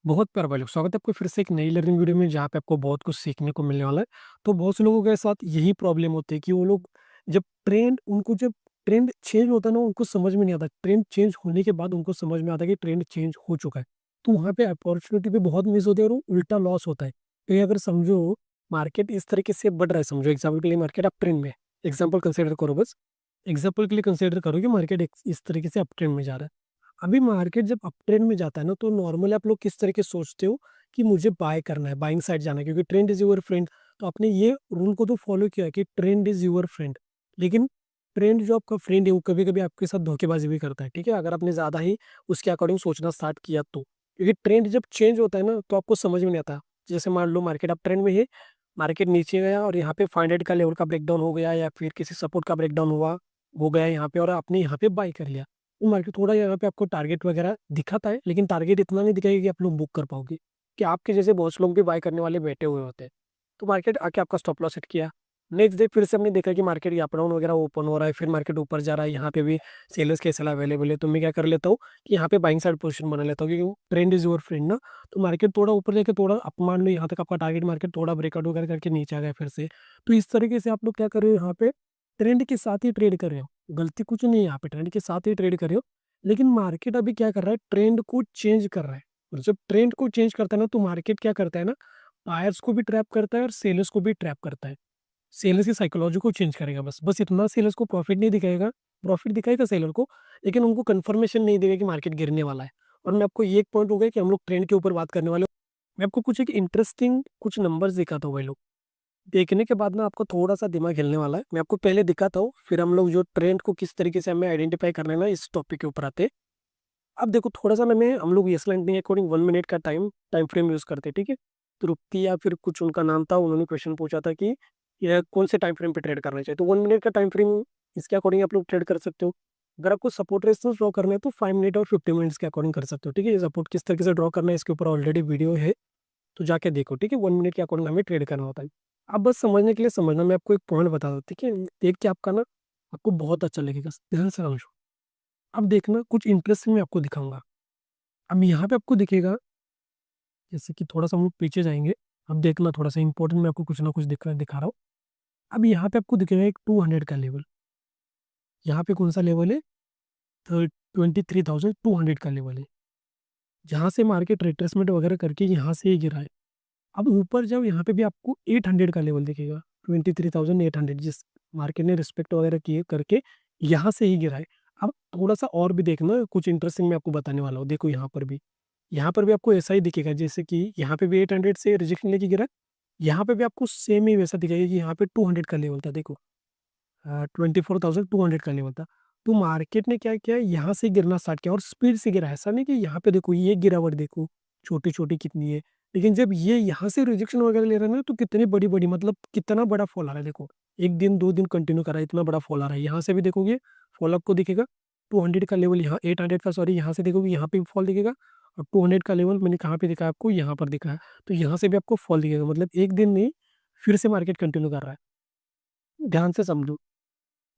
बहुत प्यारा भाई लोग, स्वागत है आपको फिर से एक नई लर्निंग वीडियो में जहाँ पे आपको बहुत कुछ सीखने को मिलने वाला है। तो बहुत से लोगों के साथ यही प्रॉब्लम होती है कि वो लोग जब ट्रेंड चेंज होता है ना, उनको समझ में नहीं आता। ट्रेंड चेंज होने के बाद उनको समझ में आता है कि ट्रेंड चेंज हो चुका है। तो वहाँ पे अपॉर्चुनिटी भी बहुत मिस होती है और उल्टा लॉस होता है। तो ये अगर समझो, मार्केट इस तरीके से बढ़ रहा है, समझो एग्जाम्पल के लिए मार्केट अप ट्रेंड में है। एग्जाम्पल कंसिडर करो, बस एग्जाम्पल के लिए कंसिडर करो कि मार्केट इस तरीके से अप ट्रेंड में जा रहा है। अभी मार्केट जब अप ट्रेंड में जाता है ना, तो नॉर्मली आप लोग किस तरीके से सोचते हो कि मुझे बाय करना है, बाइंग साइड जाना है, क्योंकि ट्रेंड इज योर फ्रेंड। तो आपने ये रूल को तो फॉलो किया है कि ट्रेंड इज योर फ्रेंड। लेकिन ट्रेंड जो आपका फ्रेंड है वो कभी कभी आपके साथ धोखेबाजी भी करता है, ठीक है, अगर आपने ज्यादा ही उसके अकॉर्डिंग सोचना स्टार्ट किया तो। क्योंकि ट्रेंड जब चेंज होता है ना, तो आपको समझ में नहीं आता। जैसे मान लो मार्केट अप ट्रेंड में है, मार्केट नीचे गया और यहाँ पे 500 का लेवल का ब्रेकडाउन हो गया, या फिर किसी सपोर्ट का ब्रेकडाउन हुआ हो गया यहाँ पे, और आपने यहाँ पे बाय कर लिया। वो मार्केट थोड़ा यहाँ पे आपको टारगेट वगैरह दिखाता है, लेकिन टारगेट इतना नहीं दिखाएगा कि आप लोग बुक कर पाओगे, कि आपके जैसे बहुत से लोग भी बाय करने वाले बैठे हुए होते हैं। तो मार्केट आके आपका स्टॉप लॉस सेट किया। नेक्स्ट डे फिर से हमने देखा कि मार्केट ये अप डाउन वगैरह ओपन हो रहा है, फिर मार्केट ऊपर जा रहा है, यहाँ पे भी सेलर्स के सलाह अवेलेबल है। तो मैं क्या कर लेता हूँ कि यहाँ पे बाइंग साइड पोजीशन बना लेता हूँ, क्योंकि ट्रेंड इज योर फ्रेंड ना। तो मार्केट थोड़ा ऊपर जाके थोड़ा अप, मान लो यहाँ तक आपका टारगेट मार्केट थोड़ा ब्रेकआउट वगैरह करके नीचे आ गया फिर से। तो इस तरीके से आप लोग क्या कर रहे हो, यहाँ पे ट्रेंड के साथ ही ट्रेड कर रहे हो। गलती कुछ नहीं है, यहाँ पे ट्रेंड के साथ ही ट्रेड कर रहे हो। लेकिन मार्केट अभी क्या कर रहा है, ट्रेंड को चेंज कर रहा है। और जब ट्रेंड को चेंज करता है ना, तो मार्केट क्या करता है ना, बायर्स को भी ट्रैप करता है और सेलर्स को भी ट्रैप करता है। सेलर्स की साइकोलॉजी को चेंज करेगा, बस बस इतना। सेलर्स को प्रॉफिट नहीं दिखाएगा, प्रॉफिट दिखाएगा सेलर को, लेकिन उनको कंफर्मेशन नहीं देगा कि मार्केट गिरने वाला है। और मैं आपको ये एक पॉइंट हो गया कि हम लोग ट्रेंड के ऊपर बात करने वाले। मैं आपको कुछ एक इंटरेस्टिंग कुछ नंबर्स दिखाता हूँ भाई लोग। देखने के बाद ना आपको थोड़ा सा दिमाग हिलने वाला है। मैं आपको पहले दिखाता हूँ, फिर हम लोग जो ट्रेंड को किस तरीके से हमें आइडेंटिफाई करना है ना, इस टॉपिक के ऊपर आते हैं। अब देखो, थोड़ा सा मैं हम लोग यस लैंड के अकॉर्डिंग 1 मिनट का टाइम टाइम फ्रेम यूज करते हैं, ठीक है। तृप्ति या फिर कुछ उनका नाम था, उन्होंने क्वेश्चन पूछा था कि यह कौन से टाइम फ्रेम पे ट्रेड करना चाहिए। तो 1 मिनट का टाइम फ्रेम, इसके अकॉर्डिंग आप लोग ट्रेड कर सकते हो। अगर आपको सपोर्ट रेजिस्टेंस ड्रॉ करना है तो 5 मिनट और 50 मिनट्स के अकॉर्डिंग कर सकते हो, ठीक है। ये सपोर्ट किस तरीके से ड्रॉ करना है, इसके ऊपर ऑलरेडी वीडियो है, तो जाके देखो, ठीक है। 1 मिनट के अकॉर्डिंग हमें ट्रेड करना होता है। अब बस समझने के लिए समझना, मैं आपको एक पॉइंट बता दूँ, ठीक है। देख के आपका ना, आपको बहुत अच्छा लगेगा, ध्यान से समझो। अब देखना, कुछ इंटरेस्टिंग मैं आपको दिखाऊंगा। अब यहाँ पे आपको दिखेगा, जैसे कि थोड़ा सा हम लोग पीछे जाएंगे। अब देखना, थोड़ा सा इंपॉर्टेंट मैं आपको कुछ ना कुछ दिखा रहा हूँ। अब यहाँ पे आपको दिखेगा एक 200 का लेवल। यहाँ पे कौन सा लेवल है, 23,200 का लेवल है, जहाँ से मार्केट रिट्रेसमेंट वगैरह करके यहाँ से ही गिरा है। अब ऊपर जब यहाँ पे भी आपको 800 का लेवल दिखेगा, 23,800, जिस मार्केट ने रिस्पेक्ट वगैरह किए करके यहाँ से ही गिरा है। अब थोड़ा सा और भी देखना, कुछ इंटरेस्टिंग मैं आपको बताने वाला हूँ। देखो यहाँ पर भी आपको ऐसा ही दिखेगा, जैसे कि यहाँ पे भी 800 से रिजेक्शन लेके गिरा। यहाँ पे भी आपको सेम ही वैसा दिखेगा कि यहाँ पे 200 का लेवल था, देखो 24,200 का लेवल था। तो मार्केट ने क्या किया, यहाँ से गिरना स्टार्ट किया और स्पीड से गिरा। ऐसा नहीं कि यहाँ पे देखो ये गिरावट देखो छोटी छोटी कितनी है, लेकिन जब ये यहाँ से रिजेक्शन वगैरह ले रहा है ना, तो कितनी बड़ी बड़ी, मतलब कितना बड़ा फॉल आ रहा है। देखो, एक दिन 2 दिन कंटिन्यू कर रहा है, इतना बड़ा फॉल आ रहा है। यहाँ से भी देखोगे फॉल आपको दिखेगा। 200 का लेवल यहाँ, 800 का, सॉरी, यहाँ से देखोगे यहाँ पे फॉल दिखेगा। और 200 का लेवल मैंने कहाँ पे दिखा आपको, यहाँ पर दिखा है। तो यहाँ से भी आपको फॉल दिखेगा, मतलब एक दिन नहीं, फिर से मार्केट कंटिन्यू कर रहा है। ध्यान से समझो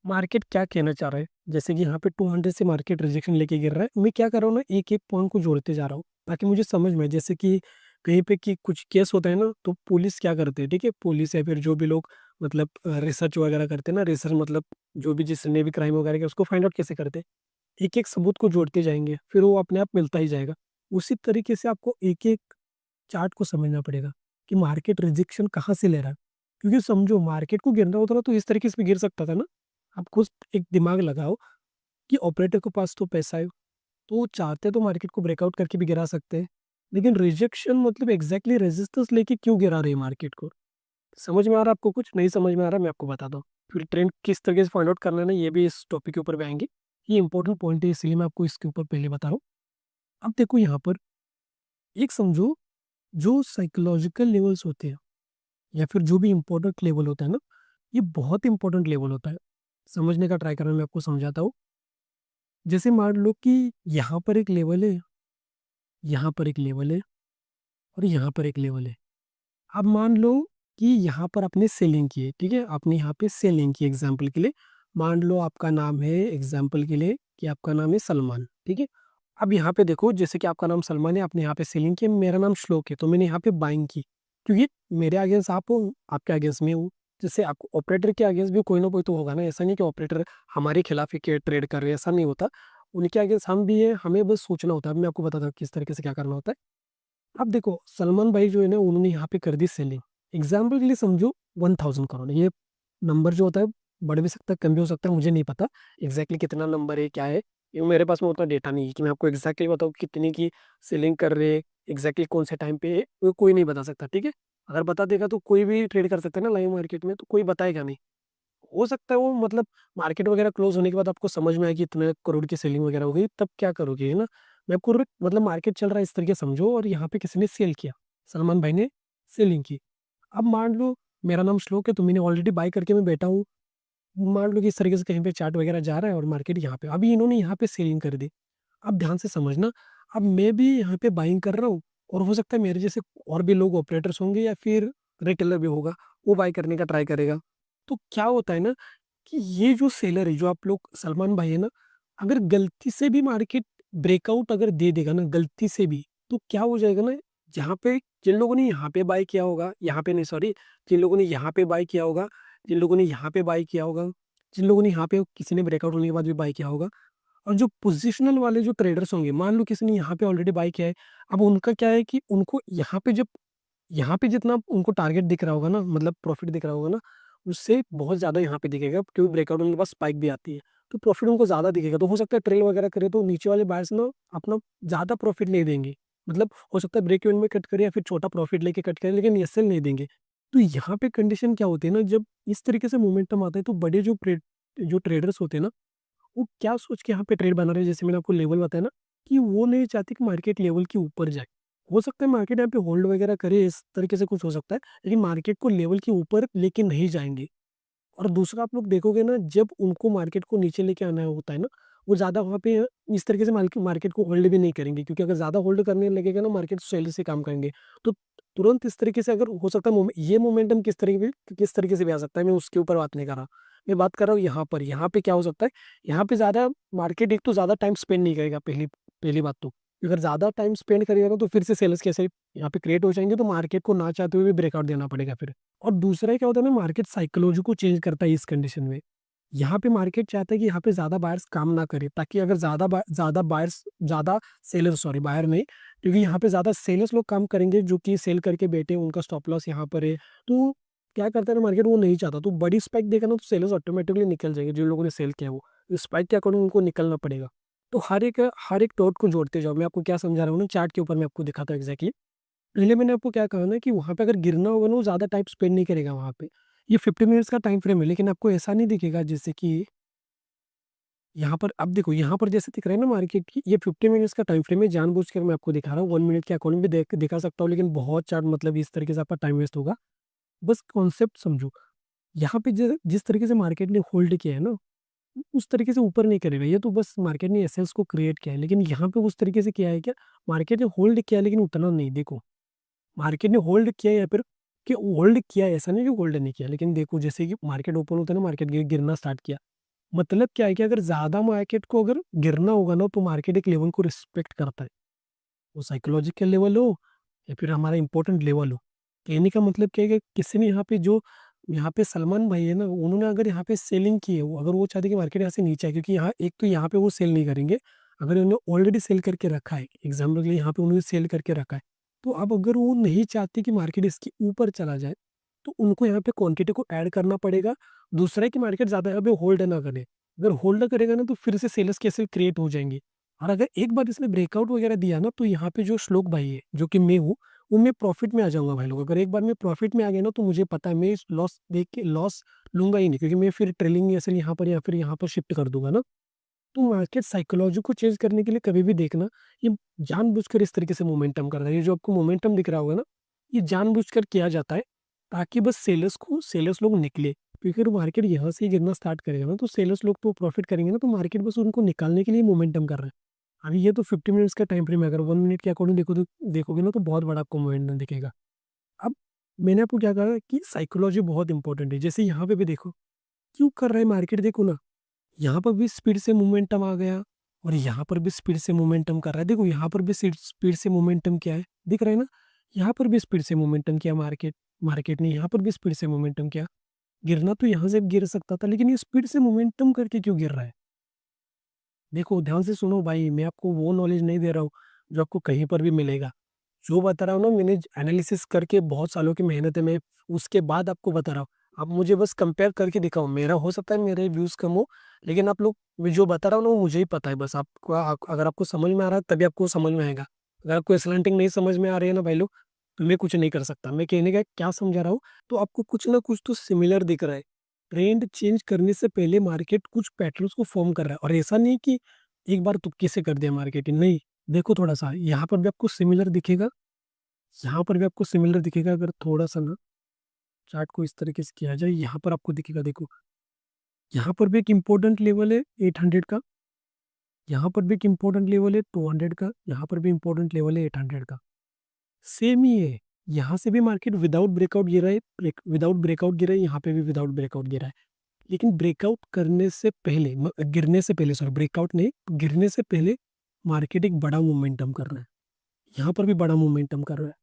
मार्केट क्या कहना चाह रहा है। जैसे कि यहाँ पे 200 से मार्केट रिजेक्शन लेके गिर रहा है, मैं क्या कर रहा हूँ ना, एक एक पॉइंट को जोड़ते जा रहा हूँ ताकि मुझे समझ में आए। जैसे कि कहीं पे कि कुछ केस होता है ना, तो पुलिस क्या करते हैं, ठीक है, पुलिस या फिर जो भी लोग मतलब रिसर्च वगैरह करते हैं ना, रिसर्च मतलब जो भी जिसने भी क्राइम वगैरह किया उसको फाइंड आउट कैसे करते हैं, एक एक सबूत को जोड़ते जाएंगे, फिर वो अपने आप मिलता ही जाएगा। उसी तरीके से आपको एक एक चार्ट को समझना पड़ेगा कि मार्केट रिजेक्शन कहाँ से ले रहा है। क्योंकि समझो, मार्केट को गिरना होता ना, तो इस तरीके से भी गिर सकता था ना। आप खुद एक दिमाग लगाओ कि ऑपरेटर के पास तो पैसा है, तो वो चाहते तो मार्केट को ब्रेकआउट करके भी गिरा सकते हैं। लेकिन रिजेक्शन मतलब एग्जैक्टली रेजिस्टेंस लेके क्यों गिरा रहे हैं मार्केट को। समझ में आ रहा है आपको, कुछ नहीं समझ में आ रहा, मैं आपको बताता हूँ। फिर ट्रेंड किस तरीके से फाइंड आउट करना है ना, ये भी इस टॉपिक के ऊपर भी आएंगे। ये इंपॉर्टेंट पॉइंट है, इसलिए मैं आपको इसके ऊपर पहले बता रहा हूँ। अब देखो यहाँ पर, एक समझो, जो साइकोलॉजिकल लेवल्स होते हैं या फिर जो भी इंपॉर्टेंट लेवल होता है ना, ये बहुत इंपॉर्टेंट लेवल होता है। समझने का ट्राई करना, मैं आपको समझाता हूँ। जैसे मान लो कि यहाँ पर एक लेवल है, यहाँ पर एक लेवल है, और यहाँ पर एक लेवल है। अब मान लो कि यहाँ पर आपने सेलिंग की है, ठीक है, आपने यहाँ पे सेलिंग की। एग्जाम्पल के लिए मान लो आपका नाम है, एग्जाम्पल के लिए कि आपका नाम है सलमान, ठीक है। अब यहाँ पे देखो, जैसे कि आपका नाम सलमान है, आपने यहाँ पे सेलिंग की, मेरा नाम श्लोक है, तो मैंने यहाँ पे बाइंग की, क्योंकि मेरे अगेंस्ट आप हो, आपके अगेंस्ट मैं हूँ। जैसे आपको ऑपरेटर के अगेंस्ट भी कोई ना कोई तो होगा ना, ऐसा नहीं कि ऑपरेटर हमारे खिलाफ ही के ट्रेड कर रहे हैं, ऐसा नहीं होता। उनके अगेंस्ट हम भी है, हमें बस सोचना होता है। अब मैं आपको बताता हूँ किस तरीके से क्या करना होता है। अब देखो, सलमान भाई जो है ना, उन्होंने यहाँ पे कर दी सेलिंग। एग्जाम्पल के लिए समझो 1000 करोड़, ये नंबर जो होता है बढ़ भी सकता है, कम भी हो सकता है, मुझे नहीं पता एग्जैक्टली कितना नंबर है क्या है। ये मेरे पास में उतना डेटा नहीं है कि मैं आपको एग्जैक्टली बताऊँ कितनी की सेलिंग कर रहे हैं, एग्जैक्टली कौन से टाइम पे है, वो कोई नहीं बता सकता, ठीक है। अगर बता देगा तो कोई भी ट्रेड कर सकता है ना लाइव मार्केट में, तो कोई बताएगा नहीं। हो सकता है वो मतलब मार्केट वगैरह क्लोज होने के बाद आपको समझ में आए कि इतने करोड़ की सेलिंग वगैरह हो गई, तब क्या करोगे, है ना। मैं आपको मतलब मार्केट चल रहा है इस तरीके से समझो, और यहाँ पे किसी ने सेल किया, सलमान भाई ने सेलिंग की। अब मान लो मेरा नाम श्लोक है, तो मैंने ऑलरेडी बाई करके मैं बैठा हूँ। मान लो कि इस तरीके से कहीं पे चार्ट वगैरह जा रहा है और मार्केट यहाँ पे, अभी इन्होंने यहाँ पे सेलिंग कर दी। अब ध्यान से समझना, अब मैं भी यहाँ पे बाइंग कर रहा हूँ, और हो सकता है मेरे जैसे और भी लोग ऑपरेटर्स होंगे या फिर रिटेलर भी होगा, वो बाई करने का ट्राई करेगा। तो क्या होता है ना, कि ये जो सेलर है, जो आप लोग सलमान भाई है ना, अगर गलती से भी मार्केट ब्रेकआउट अगर दे देगा ना, गलती से भी, तो क्या हो जाएगा ना, जहाँ पे जिन लोगों ने यहाँ पे बाय किया होगा, यहाँ पे नहीं सॉरी, जिन लोगों ने यहाँ पे बाय किया होगा, जिन लोगों ने यहाँ पे बाय किया होगा, जिन लोगों ने यहाँ पे किसी ने ब्रेकआउट होने के बाद भी बाय किया होगा, और जो पोजिशनल वाले जो ट्रेडर्स होंगे, मान लो किसी ने यहाँ पे ऑलरेडी बाय किया है, अब उनका क्या है कि उनको यहाँ पे जब यहाँ पे जितना उनको टारगेट दिख रहा होगा ना, मतलब प्रॉफिट दिख रहा होगा ना, उससे बहुत ज़्यादा यहाँ पे दिखेगा, क्योंकि ब्रेकआउट उनके पास स्पाइक भी आती है, तो प्रॉफिट उनको ज़्यादा दिखेगा। तो हो सकता है ट्रेल वगैरह करे तो नीचे वाले बायर्स ना अपना ज़्यादा प्रॉफिट नहीं देंगे, मतलब हो सकता है ब्रेक इवन में कट करे या फिर छोटा प्रॉफिट लेके कट करे, लेकिन एसएल नहीं देंगे। तो यहाँ पे कंडीशन क्या होती है ना, जब इस तरीके से मोमेंटम आता है, तो बड़े जो ट्रेडर्स होते हैं ना, वो क्या सोच के यहाँ पे ट्रेड बना रहे हैं, जैसे मैंने आपको लेवल बताया ना, कि वो नहीं चाहते कि मार्केट लेवल के ऊपर जाए। हो सकता है मार्केट यहाँ पे होल्ड वगैरह करे, इस तरीके से कुछ हो सकता है, लेकिन मार्केट को लेवल के ऊपर लेके नहीं जाएंगे। और दूसरा आप लोग देखोगे ना, जब उनको मार्केट को नीचे लेके आना होता है ना, वो ज़्यादा वहाँ पे इस तरीके से मार्केट को होल्ड भी नहीं करेंगे, क्योंकि अगर ज़्यादा होल्ड करने लगेगा ना, मार्केट सेल से काम करेंगे। तो तुरंत इस तरीके से अगर हो सकता है ये मोमेंटम किस तरीके से भी आ सकता है, मैं उसके ऊपर बात नहीं कर रहा। मैं बात कर रहा हूँ यहाँ पे क्या हो सकता है, यहाँ पे ज़्यादा मार्केट एक तो ज़्यादा टाइम स्पेंड नहीं करेगा, पहली पहली बात तो। अगर ज़्यादा टाइम स्पेंड करेगा ना, तो फिर से सेल्स कैसे यहाँ पे क्रिएट हो जाएंगे, तो मार्केट को ना चाहते हुए भी ब्रेकआउट देना पड़ेगा फिर। और दूसरा क्या होता है ना, मार्केट साइकोलॉजी को चेंज करता है इस कंडीशन में। यहाँ पे मार्केट चाहता है कि यहाँ पे ज़्यादा बायर्स काम ना करे, ताकि अगर ज़्यादा बायर्स ज़्यादा सेलर्स सॉरी बायर नहीं, क्योंकि यहाँ पे ज़्यादा सेलर्स लोग काम करेंगे जो कि सेल करके बैठे, उनका स्टॉप लॉस यहाँ पर है। तो क्या करता है ना मार्केट, वो नहीं चाहता, तो बड़ी स्पाइक देगा ना, तो सेलर्स ऑटोमेटिकली निकल जाएंगे, जिन लोगों ने सेल किया वो स्पाइक के अकॉर्डिंग उनको निकलना पड़ेगा। तो हर एक डॉट को जोड़ते जाओ। मैं आपको क्या समझा रहा हूँ ना, चार्ट के ऊपर मैं आपको दिखाता हूँ एग्जैक्टली। पहले मैंने आपको क्या कहा ना, कि वहाँ पे अगर गिरना होगा ना, वो ज़्यादा टाइम स्पेंड नहीं करेगा वहाँ पे। ये 50 मिनट्स का टाइम फ्रेम है, लेकिन आपको ऐसा नहीं दिखेगा, जैसे कि यहाँ पर अब देखो, यहाँ पर जैसे दिख रहा है ना मार्केट की, ये 50 मिनट्स का टाइम फ्रेम है, जानबूझकर मैं आपको दिखा रहा हूँ। 1 मिनट के अकॉर्डिंग भी दिखा सकता हूँ, लेकिन बहुत चार्ट मतलब इस तरीके से आपका टाइम वेस्ट होगा। बस कॉन्सेप्ट समझो। यहाँ पे जिस तरीके से मार्केट ने होल्ड किया है ना, उस तरीके से ऊपर नहीं करेगा। ये तो बस मार्केट ने एसेंस को क्रिएट किया है, लेकिन यहाँ पे उस तरीके से किया है क्या, मार्केट ने होल्ड किया, लेकिन उतना नहीं। देखो, मार्केट ने होल्ड किया या फिर कि होल्ड किया, ऐसा नहीं कि होल्ड नहीं किया, लेकिन देखो जैसे कि मार्केट ओपन होता है ना, मार्केट गिरना स्टार्ट किया, मतलब क्या है कि अगर ज्यादा मार्केट को अगर गिरना होगा ना, तो मार्केट एक लेवल को रिस्पेक्ट करता है, वो साइकोलॉजिकल लेवल हो या फिर हमारा इंपॉर्टेंट लेवल हो। कहने का मतलब क्या है कि किसी ने यहाँ पे जो यहाँ पे सलमान भाई है ना, उन्होंने अगर यहाँ पे सेलिंग की है, वो अगर वो चाहते कि मार्केट यहाँ से नीचे आए, क्योंकि यहाँ एक तो यहाँ पे वो सेल नहीं करेंगे, अगर उन्होंने ऑलरेडी सेल करके रखा है, एग्जाम्पल के लिए यहाँ पे उन्होंने सेल करके रखा है, तो अब अगर वो नहीं चाहते कि मार्केट इसके ऊपर चला जाए, तो उनको यहाँ पे क्वांटिटी को ऐड करना पड़ेगा। दूसरा है कि मार्केट ज्यादा यहाँ पे होल्ड ना करे, अगर होल्ड करेगा ना, तो फिर से सेल्स कैसे क्रिएट हो जाएंगे। और अगर एक बार इसने ब्रेकआउट वगैरह दिया ना, तो यहाँ पे जो श्लोक भाई है, जो कि मैं हूँ, वो मैं प्रॉफिट में आ जाऊंगा भाई लोग। अगर एक बार मैं प्रॉफिट में आ गया ना, तो मुझे पता है मैं इस लॉस देख के लॉस लूंगा ही नहीं, क्योंकि मैं फिर ट्रेलिंग असल यहाँ पर या फिर यहाँ पर शिफ्ट कर दूंगा ना। तो मार्केट साइकोलॉजी को चेंज करने के लिए कभी भी देखना, ये जानबूझकर इस तरीके से मोमेंटम कर रहा है। ये जो आपको मोमेंटम दिख रहा होगा ना, ये जानबूझकर किया जाता है, ताकि बस सेलर्स लोग निकले, क्योंकि अगर मार्केट यहाँ से ही गिरना स्टार्ट करेगा ना, तो सेलर्स लोग तो प्रॉफिट करेंगे ना, तो मार्केट बस उनको निकालने के लिए मोमेंटम कर रहा है। अभी ये तो 50 मिनट्स का टाइम फ्रेम है, अगर 1 मिनट के अकॉर्डिंग देखोगे ना, तो बहुत बड़ा आपको मोमेंटम दिखेगा। अब मैंने आपको क्या कहा कि साइकोलॉजी बहुत इंपॉर्टेंट है। जैसे यहाँ पे भी देखो, क्यों कर रहा है मार्केट, देखो ना, यहाँ पर भी स्पीड से मोमेंटम आ गया, और यहाँ पर भी स्पीड से मोमेंटम कर रहा है। देखो यहाँ पर भी स्पीड से मोमेंटम क्या है, दिख रहा है ना? यहाँ पर भी स्पीड से मोमेंटम किया मार्केट, मार्केट ने यहाँ पर भी स्पीड से मोमेंटम किया। गिरना तो यहाँ से गिर सकता था, लेकिन ये स्पीड से मोमेंटम करके क्यों गिर रहा है? देखो ध्यान से सुनो भाई, मैं आपको वो नॉलेज नहीं दे रहा हूँ जो आपको कहीं पर भी मिलेगा। जो बता रहा हूँ ना, मैंने एनालिसिस करके बहुत सालों की मेहनत है, मैं उसके बाद आपको बता रहा हूँ। आप मुझे बस कंपेयर करके दिखाओ, मेरा हो सकता है मेरे व्यूज कम हो, लेकिन आप लोग, मैं जो बता रहा हूँ ना वो मुझे ही पता है। बस आपको अगर आपको समझ में आ रहा है तभी आपको समझ में आएगा। अगर आपको स्लैंटिंग नहीं समझ में आ रही है ना भाई लोग, तो मैं कुछ नहीं कर सकता। मैं कहने का क्या समझा रहा हूँ, तो आपको कुछ ना कुछ तो सिमिलर दिख रहा है। ट्रेंड चेंज करने से पहले मार्केट कुछ पैटर्न्स को फॉर्म कर रहा है, और ऐसा नहीं कि एक बार तुक्के से कर दिया मार्केट नहीं। देखो थोड़ा सा यहाँ पर भी आपको सिमिलर दिखेगा, यहाँ पर भी आपको सिमिलर दिखेगा। अगर थोड़ा सा ना चार्ट को इस तरीके से किया जाए, यहाँ पर आपको दिखेगा। देखो यहाँ पर भी एक इम्पोर्टेंट लेवल है 800 का, यहाँ पर भी एक इम्पोर्टेंट लेवल है 200 का, यहाँ पर भी इम्पोर्टेंट लेवल है 800 का। सेम ही है, यहाँ से भी मार्केट विदाउट ब्रेकआउट गिरा है, विदाउट ब्रेकआउट गिरा है, यहाँ पे भी विदाउट ब्रेकआउट गिरा है। लेकिन ब्रेकआउट करने से पहले, गिरने से पहले, सॉरी ब्रेकआउट नहीं, गिरने से पहले मार्केट एक बड़ा मोमेंटम कर रहा है। यहाँ पर भी बड़ा मोमेंटम कर रहा है,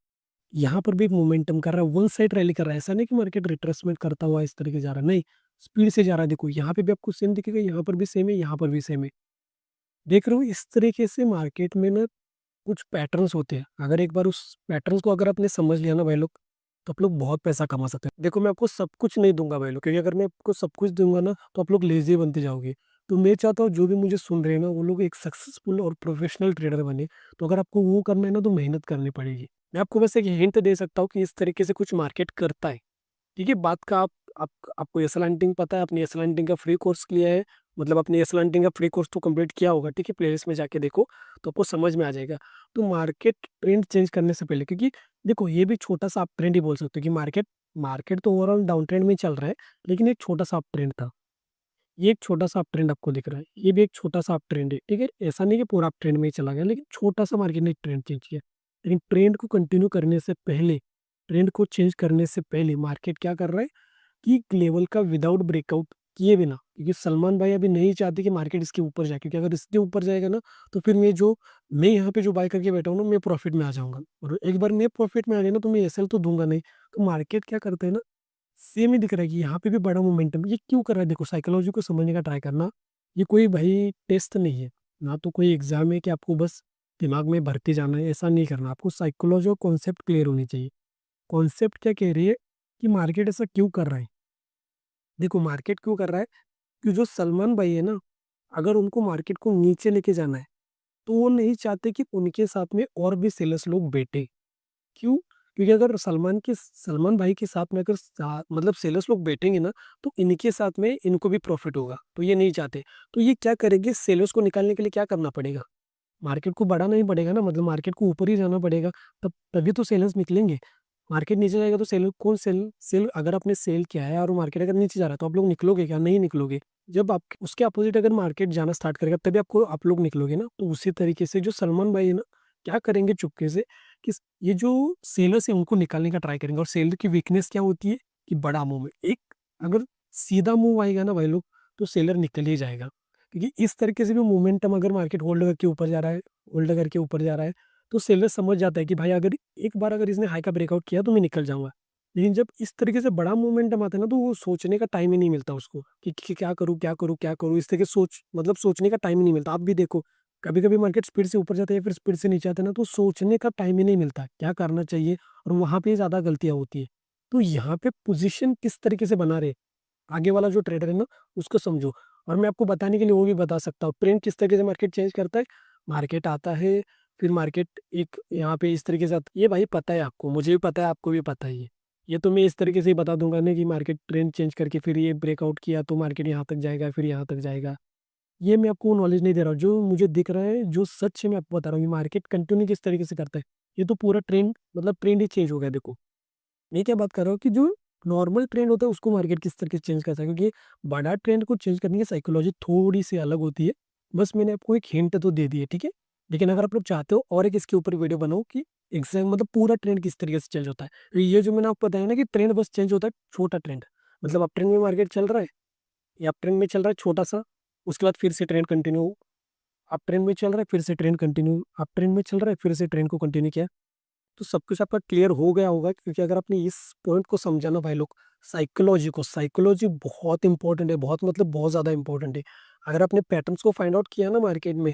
यहाँ पर भी एक मोमेंटम कर रहा है, वन साइड रैली कर रहा है। ऐसा नहीं कि मार्केट रिट्रेसमेंट करता हुआ इस तरीके से जा रहा है, नहीं, स्पीड से जा रहा है। देखो यहाँ पे भी आपको सेम दिखेगा, यहाँ पर भी सेम है, यहाँ पर भी सेम है। देख रहे हो, इस तरीके से मार्केट में ना कुछ पैटर्न्स होते हैं। अगर एक बार उस पैटर्न्स को अगर आपने समझ लिया ना भाई लोग, तो आप लोग बहुत पैसा कमा सकते हैं। देखो मैं आपको सब कुछ नहीं दूंगा भाई लोग, क्योंकि अगर मैं आपको सब कुछ दूंगा ना तो आप लोग लेजी बनते जाओगे। तो मैं चाहता हूँ जो भी मुझे सुन रहे हैं ना वो लोग एक सक्सेसफुल और प्रोफेशनल ट्रेडर बने। तो अगर आपको वो करना है ना तो मेहनत करनी पड़ेगी। मैं आपको बस एक हिंट दे सकता हूँ कि इस तरीके से कुछ मार्केट करता है। ठीक है, बात का आप आपको एसएल पता है, आपने एसएल का फ्री कोर्स लिया है, मतलब आपने एसएल का फ्री कोर्स तो कंप्लीट किया होगा। ठीक है, प्लेलिस्ट में जाके देखो तो आपको समझ में आ जाएगा। तो मार्केट ट्रेंड चेंज करने से पहले, क्योंकि देखो ये भी छोटा सा आप ट्रेंड ही बोल सकते हो कि मार्केट मार्केट तो ओवरऑल डाउन ट्रेंड में चल रहा है, लेकिन एक छोटा सा अप ट्रेंड था। ये एक छोटा सा अप ट्रेंड आपको दिख रहा है, ये भी एक छोटा सा अप ट्रेंड है। ठीक है, ऐसा नहीं कि पूरा अप ट्रेंड में ही चला गया, लेकिन छोटा सा मार्केट ने ट्रेंड चेंज किया। लेकिन ट्रेंड को कंटिन्यू करने से पहले, ट्रेंड को चेंज करने से पहले मार्केट क्या कर रहा है कि लेवल का विदाउट ब्रेकआउट किए बिना, क्योंकि सलमान भाई अभी नहीं चाहते कि मार्केट इसके ऊपर जाए, क्योंकि अगर इसके ऊपर जाएगा ना तो फिर मैं यहाँ पे जो बाय करके बैठा हूँ ना, मैं प्रॉफिट में आ जाऊंगा। और एक बार मैं प्रॉफिट में आ गया ना तो मैं एसएल तो दूंगा नहीं। तो मार्केट क्या करते हैं ना, सेम ही दिख रहा है कि यहाँ पे भी बड़ा मोमेंटम ये क्यों कर रहा है। देखो साइकोलॉजी को समझने का ट्राई करना, ये कोई भाई टेस्ट नहीं है, ना तो कोई एग्जाम है कि आपको बस दिमाग में भरते जाना है। ऐसा नहीं करना, आपको साइकोलॉजी और कॉन्सेप्ट क्लियर होनी चाहिए। कॉन्सेप्ट क्या कह रही है कि मार्केट ऐसा क्यों कर रहा है। देखो मार्केट क्यों कर रहा है कि जो सलमान भाई है ना, अगर उनको मार्केट को नीचे लेके जाना है तो वो नहीं चाहते कि उनके साथ में और भी सेलर्स लोग बैठे। क्यों? क्योंकि अगर सलमान भाई के साथ में अगर मतलब सेलर्स लोग बैठेंगे ना तो इनके साथ में इनको भी प्रॉफिट होगा, तो ये नहीं चाहते। तो ये क्या करेंगे, सेलर्स को निकालने के लिए क्या करना पड़ेगा, मार्केट को बढ़ाना ही पड़ेगा ना, मतलब मार्केट को ऊपर ही जाना पड़ेगा, तब तभी तो सेलर्स निकलेंगे। मार्केट नीचे जाएगा तो सेल कौन सेल सेल अगर आपने सेल किया है और मार्केट अगर नीचे जा रहा है तो आप लोग निकलोगे क्या? नहीं निकलोगे। जब आप उसके अपोजिट अगर मार्केट जाना स्टार्ट करेगा तभी आप लोग निकलोगे ना। तो उसी तरीके से जो सलमान भाई है ना, क्या करेंगे चुपके से कि ये जो सेलर्स है उनको निकालने का ट्राई करेंगे। और सेलर की वीकनेस क्या होती है कि बड़ा मूव में एक अगर सीधा मूव आएगा ना भाई लोग, तो सेलर निकल ही जाएगा। क्योंकि इस तरीके से भी मोमेंटम अगर मार्केट होल्ड करके ऊपर जा रहा है, होल्ड करके ऊपर जा रहा है, तो सेलर समझ जाता है कि भाई अगर एक बार अगर इसने हाई का ब्रेकआउट किया तो मैं निकल जाऊंगा। लेकिन जब इस तरीके से बड़ा मोमेंटम आता है ना तो वो सोचने का टाइम ही नहीं मिलता उसको कि क्या करूँ क्या करूँ क्या करूँ। इस तरीके मतलब सोचने का टाइम ही नहीं मिलता। आप भी देखो कभी कभी मार्केट स्पीड से ऊपर जाता है या फिर स्पीड से नीचे आता है ना, तो सोचने का टाइम ही नहीं मिलता क्या करना चाहिए, और वहां पे ज्यादा गलतियां होती है। तो यहाँ पे पोजीशन किस तरीके से बना रहे आगे वाला जो ट्रेडर है ना, उसको समझो। और मैं आपको बताने के लिए वो भी बता सकता हूँ ट्रेंड किस तरीके से मार्केट चेंज करता है। मार्केट आता है, फिर मार्केट एक यहाँ पे इस तरीके से ये भाई पता है आपको, मुझे भी पता है, आपको भी पता है। ये तो मैं इस तरीके से ही बता दूंगा ना कि मार्केट ट्रेंड चेंज करके फिर ये ब्रेकआउट किया तो मार्केट यहाँ तक जाएगा फिर यहाँ तक जाएगा। ये मैं आपको नॉलेज नहीं दे रहा हूँ, जो मुझे दिख रहा है, जो सच है मैं आपको बता रहा हूँ। मार्केट कंटिन्यू किस तरीके से करता है, ये तो पूरा ट्रेंड मतलब ट्रेंड ही चेंज हो गया। देखो मैं क्या बात कर रहा हूँ कि जो नॉर्मल ट्रेंड होता है उसको मार्केट किस तरीके से चेंज करता है, क्योंकि बड़ा ट्रेंड को चेंज करने की साइकोलॉजी थोड़ी सी अलग होती है। बस मैंने आपको एक हिंट तो दे दी है, ठीक है। लेकिन अगर आप लोग चाहते हो और एक इसके ऊपर वीडियो बनाओ कि एग्जैक्ट मतलब पूरा ट्रेंड किस तरीके से चेंज होता है, तो ये जो मैंने आपको बताया ना कि ट्रेंड बस चेंज होता है छोटा ट्रेंड, मतलब अप ट्रेंड में मार्केट चल रहा है या अप ट्रेंड में चल रहा है छोटा सा, उसके बाद फिर से ट्रेंड कंटिन्यू आप ट्रेंड में चल रहा है, फिर से ट्रेंड कंटिन्यू, आप ट्रेंड में चल रहा है, फिर से ट्रेंड को कंटिन्यू किया, तो सब कुछ आपका क्लियर हो गया होगा, क्योंकि अगर आपने इस पॉइंट को समझा ना भाई लोग, साइकोलॉजी बहुत इंपॉर्टेंट है, बहुत मतलब बहुत ज़्यादा इंपॉर्टेंट है। अगर आपने पैटर्न्स को फाइंड आउट किया ना मार्केट में,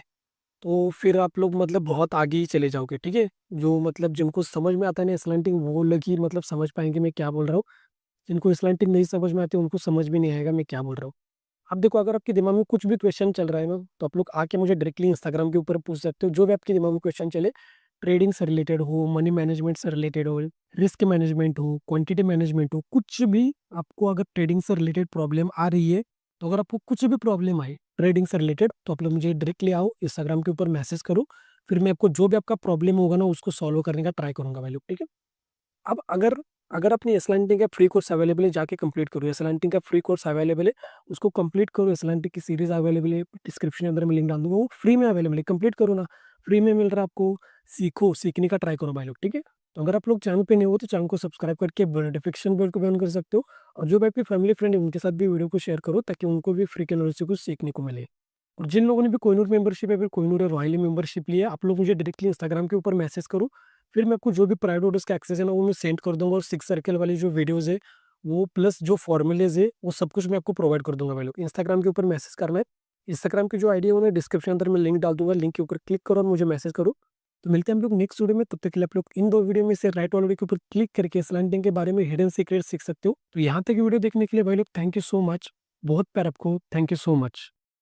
तो फिर आप लोग मतलब बहुत आगे ही चले जाओगे, ठीक है। जो मतलब जिनको समझ में आता है ना स्लैंटिंग, वो लोग ही मतलब समझ पाएंगे मैं क्या बोल रहा हूँ। जिनको स्लैंटिंग नहीं समझ में आती उनको समझ भी नहीं आएगा मैं क्या बोल रहा हूँ। अब देखो, अगर आपके दिमाग में कुछ भी क्वेश्चन चल रहा है ना, तो आप लोग आके मुझे डायरेक्टली इंस्टाग्राम के ऊपर पूछ सकते हो, जो भी आपके दिमाग में क्वेश्चन चले। ट्रेडिंग से रिलेटेड हो, मनी मैनेजमेंट से रिलेटेड हो, रिस्क मैनेजमेंट हो, क्वांटिटी मैनेजमेंट हो, कुछ भी आपको अगर ट्रेडिंग से रिलेटेड प्रॉब्लम आ रही है, तो अगर आपको कुछ भी प्रॉब्लम आए ट्रेडिंग से रिलेटेड, तो आप लोग मुझे डायरेक्टली आओ इंस्टाग्राम के ऊपर मैसेज करो। फिर मैं आपको जो भी आपका प्रॉब्लम होगा ना, उसको सॉल्व करने का ट्राई करूंगा भाई लोग, ठीक है। अब अगर अगर अपनी एसएलएनटी का फ्री कोर्स अवेलेबल है, जाके कंप्लीट करो। एसएलएनटी का फ्री कोर्स अवेलेबल है, उसको कंप्लीट करो। एसएलएनटी की सीरीज अवेलेबल है, डिस्क्रिप्शन के अंदर मैं लिंक डाल दूंगा, वो फ्री में अवेलेबल है, कंप्लीट करो ना। फ्री में मिल रहा है आपको, सीखो, सीखने का ट्राई करो भाई लोग, ठीक है। तो अगर आप लोग चैनल पे नहीं हो तो चैनल को सब्सक्राइब करके नोटिफिकेशन बेल को भी ऑन कर सकते हो। और जो भी आपके फैमिली फ्रेंड है उनके साथ भी वीडियो को शेयर करो, ताकि उनको भी फ्री के नॉलेज से कुछ सीखने को मिले। और जिन लोगों ने भी कोहिनूर मेंबरशिप या फिर कोहिनूर या रॉयली मेंबरशिप लिया है, आप लोग मुझे डायरेक्टली इंस्टाग्राम के ऊपर मैसेज करो। फिर मैं आपको जो भी प्राइवेट ऑर्डर्स का एक्सेस है ना, वो मैं सेंड कर दूंगा। और सिक्स सर्कल वाली जो वीडियोस है, वो प्लस जो फॉर्मूलेज है, वो सब कुछ मैं आपको प्रोवाइड कर दूंगा भाई लोग। इंस्टाग्राम के ऊपर मैसेज करना है। इंस्टाग्राम की जो आईडी है, वो डिस्क्रिप्शन अंदर मैं लिंक डाल दूंगा, लिंक के ऊपर क्लिक करो और मुझे मैसेज करो। तो मिलते हैं हम लोग नेक्स्ट वीडियो में। तब तक के लिए आप लोग इन दो वीडियो में से राइट वाले के ऊपर क्लिक करके स्लैंटिंग के बारे में हिडन सीक्रेट सीख सकते हो। तो यहाँ तक वीडियो देखने के लिए भाई लोग थैंक यू सो मच। बहुत प्यार आपको, थैंक यू सो मच।